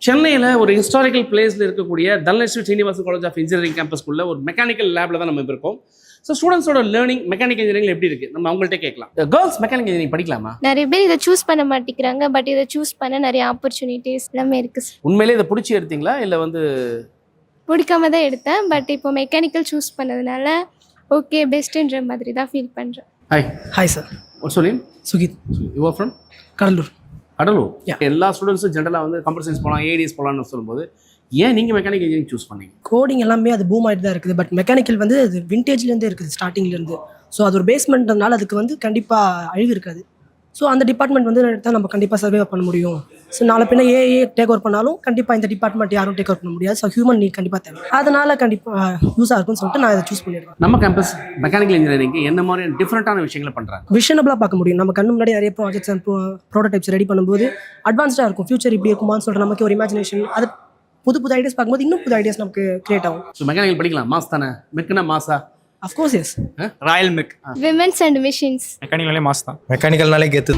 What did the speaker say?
சென்னையில் ஒரு ஹிஸ்டாரிக்கல் பிளேஸில் இருக்கக்கூடிய Dhanalakshmi Srinivasan college of engineering கேம்பஸ்க்குள்ள ஒரு மெக்கானிக்கல் லேபில் தான் நம்ம இருக்கோம். ஸோ ஸ்டூடெண்ட்ஸோட லேர்னிங் மெக்கானிக்கல் இன்ஜினியரிங் எப்படி இருக்குது நம்ம அவங்கள்ட்ட கேட்கலாம். கேர்ள்ஸ் மெக்கானிக்கல் இன்ஜினியரிங் படிக்கலாமா? நிறைய பேர் இதை சூஸ் பண்ண மாட்டேங்கிறாங்க. பட் இதை சூஸ் பண்ண நிறைய ஆப்பர்ச்சுனிட்டிஸ் எல்லாமே இருக்குது. உண்மையிலே இதை பிடிச்சி எடுத்தீங்களா இல்லை பிடிக்காம தான் எடுத்தேன். பட் இப்போ மெக்கானிக்கல் சூஸ் பண்ணதுனால ஓகே பெஸ்ட்டுன்ற மாதிரி தான் ஃபீல் பண்ணுறேன். Hi sir. சொல்லி Sukith. You are from Cuddalore. எல்லா ஸ்டூடெண்ட்ஸும் ஜென்ரலாக கம்ப்யூட்டர் சயின்ஸ் போகலாம், ஏடிஎஸ் போகலான்னு சொல்லும்போது ஏன் நீங்கள் மெக்கானிக்கல் இன்ஜினியரிங் சூஸ் பண்ணீங்க? கோடிங் எல்லாமே அது பூம் ஆகிட்டு தான் இருக்குது. பட் மெக்கானிக்கல் அது விண்டேஜ்லேருந்தே இருக்குது, ஸ்டார்டிங்லேருந்து. ஸோ அது ஒரு பேஸ்மெண்ட்னால அதுக்கு கண்டிப்பாக அழிவு இருக்காது. ஸோ அந்த டிபார்ட்மெண்ட் எடுத்தால் நம்ம கண்டிப்பாக சர்வே பண்ண முடியும். ஸோ நாளை பின்ன ஏஏ டேக் ஓவர் பண்ணாலும் கண்டிப்பாக இந்த டிபார்ட்மெண்ட் யாரும் டேக் ஓவர் பண்ண முடியாது. ஸோ ஹியூமன் நீட் கண்டிப்பாக தேவை. அதனால் கண்டிப்பாக யூஸாக இருக்கும்னு சொல்லிட்டு நான் இதை சூஸ் பண்ணியிருக்கேன். நம்ம கேம்பஸ் மெக்கானிக்கல் இன்ஜினியரிங் என்ன மாதிரி டிஃப்ரெண்ட்டான விஷயங்களை பண்ணுறாங்க? விஷனபிளாக பார்க்க முடியும். நம்ம கண்ணு முன்னாடி நிறைய ப்ராஜெக்ட்ஸ் அண்ட் ப்ரோட்டோடைப்ஸ் ரெடி பண்ணும்போது அட்வான்ஸ்டாக இருக்கும். ஃபியூச்சர் இப்படி இருக்குமான்னு சொல்லிட்டு நமக்கு ஒரு இமேஜினேஷன், அது புது ஐடியாஸ் பார்க்கும்போது இன்னும் புது ஐடியாஸ் நமக்கு கிரியேட் ஆகும். ஸோ மெக்கானிக்கல் படிக்கலாம். மாஸ் தானே? மெக்குனா மாஸா? Of course yes. Royal mech. Women's and machines. மெக்கானிக்கல்லே மாஸ் தான். மெக்கானிக்கல்னாலே கெத்து.